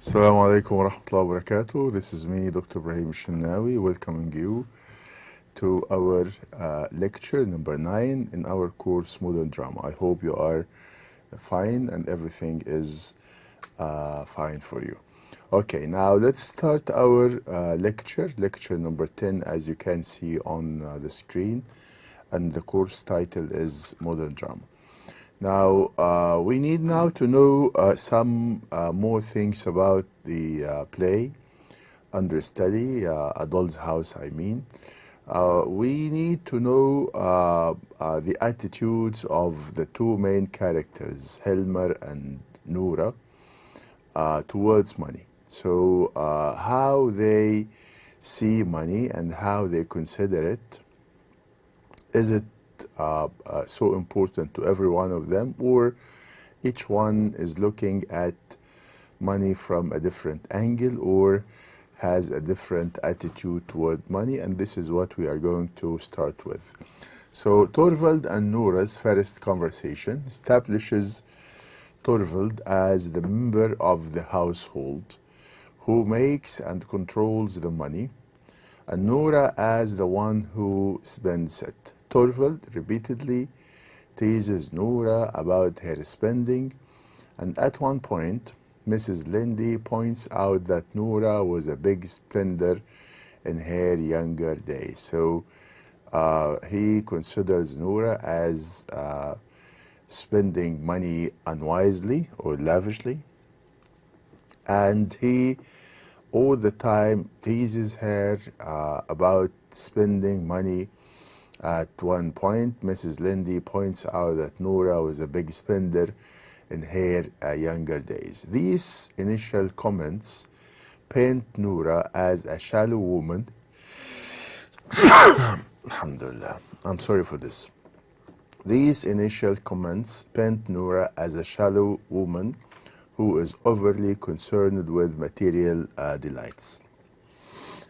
Assalamu alaikum wa rahmatullahi wa barakatuh. This is me, Dr. Ibrahim Shinnawi, welcoming you to our lecture number 9 in our course Modern Drama. I hope you are fine and everything is fine for you. Okay, now let's start our lecture number 10, as you can see on the screen, and the course title is Modern Drama. Now, we need now to know some more things about the play under study, A Doll's House, I mean. We need to know the attitudes of the two main characters, Helmer and Noura, towards money. So, how they see money and how they consider it. Is it so important to every one of them, or each one is looking at money from a different angle or has a different attitude toward money? And this is what we are going to start with. So Torvald and Noura's first conversation establishes Torvald as the member of the household who makes and controls the money, and Noura as the one who spends it. Torvald repeatedly teases Noura about her spending, and at one point, Mrs. Lindy points out that Noura was a big spender in her younger days. So he considers Noura as spending money unwisely or lavishly, and he all the time teases her about spending money. At one point, Mrs. Lindy points out that Noura was a big spender in her younger days. These initial comments paint Noura as a shallow woman. Alhamdulillah, I'm sorry for this. These initial comments paint Noura as a shallow woman who is overly concerned with material delights.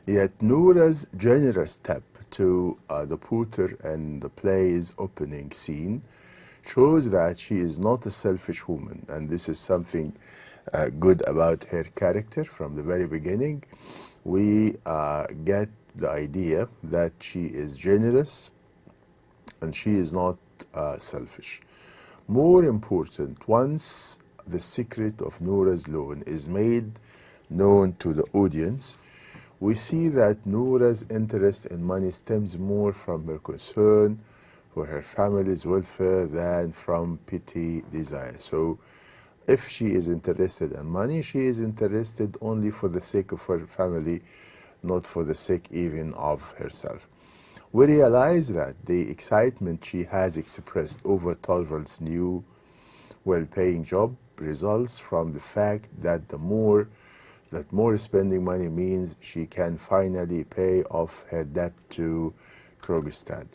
Yet Noura's generous step to the Pooter and the play's opening scene shows that she is not a selfish woman, and this is something good about her character. From the very beginning, we get the idea that she is generous and she is not selfish. More important, once the secret of Noura's loan is made known to the audience, we see that Noura's interest in money stems more from her concern for her family's welfare than from petty desire. So if she is interested in money, she is interested only for the sake of her family, not for the sake even of herself. We realize that the excitement she has expressed over Torvald's new well-paying job results from the fact that more spending money means she can finally pay off her debt to Krogstad.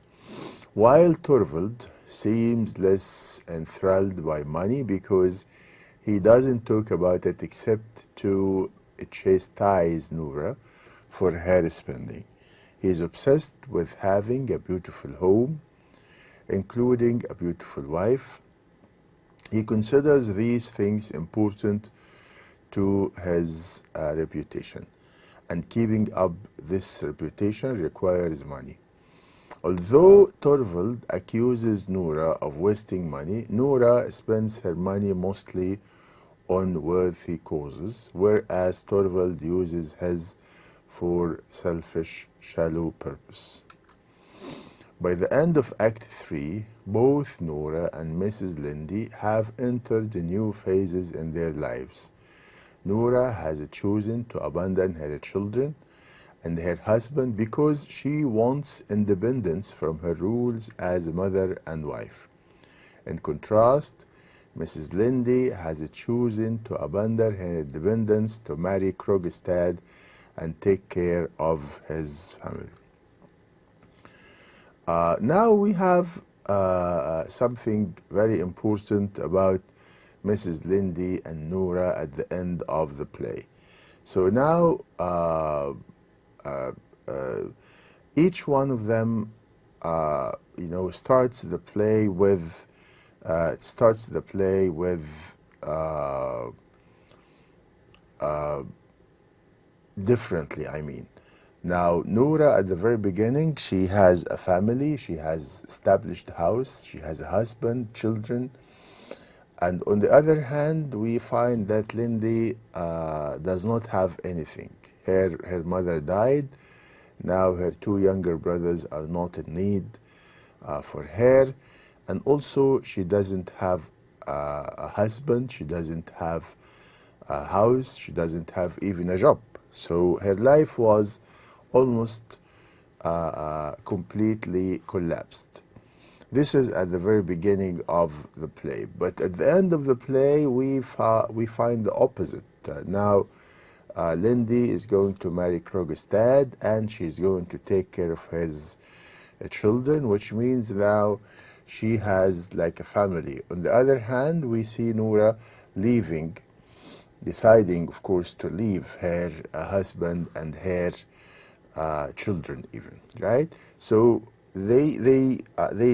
While Torvald seems less enthralled by money because he doesn't talk about it except to chastise Noura for her spending. He is obsessed with having a beautiful home, including a beautiful wife. He considers these things important to his reputation, and keeping up this reputation requires money. Although Torvald accuses Noura of wasting money, Noura spends her money mostly on worthy causes, whereas Torvald uses his for selfish, shallow purpose. By the end of Act 3, both Noura and Mrs. Lindy have entered new phases in their lives. Noura has chosen to abandon her children and her husband because she wants independence from her roles as a mother and wife. In contrast, Mrs. Lindy has chosen to abandon her independence to marry Krogstad and take care of his family. Now we have something very important about Mrs. Lindy and Noura at the end of the play. So now each one of them starts the play with differently, I mean. Now, Noura, at the very beginning, she has a family, she has established house, she has a husband, children. And on the other hand, we find that Lindy does not have anything. Her mother died. Now her two younger brothers are not in need for her. And also, she doesn't have a husband, she doesn't have a house, she doesn't have even a job. So her life was almost completely collapsed. This is at the very beginning of the play. But at the end of the play, we find the opposite. Now, Lindy is going to marry Krogstad, and she's going to take care of his children, which means now she has like a family. On the other hand, we see Noura leaving, deciding, of course, to leave her husband and her children, even, right? So they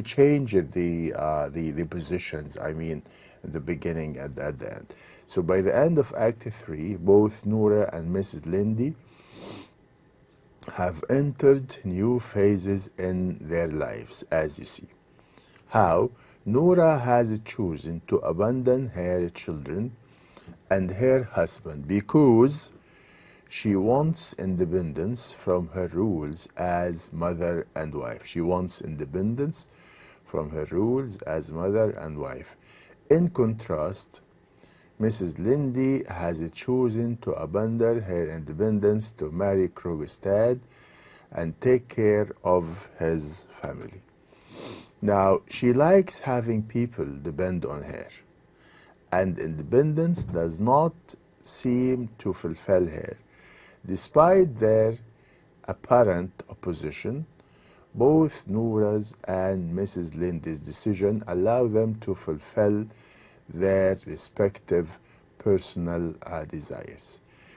changed the positions. I mean, at the beginning and at the end. So by the end of Act 3, both Noura and Mrs. Lindy have entered new phases in their lives, as you see. How Noura has chosen to abandon her children and her husband because she wants independence from her rules as mother and wife. She wants independence from her rules as mother and wife. In contrast, Mrs. Lindy has chosen to abandon her independence to marry Krogstad and take care of his family. Now, she likes having people depend on her, and independence does not seem to fulfill her. Despite their apparent opposition, both Noura's and Mrs. Lindy's decision allow them to fulfill their respective personal desires.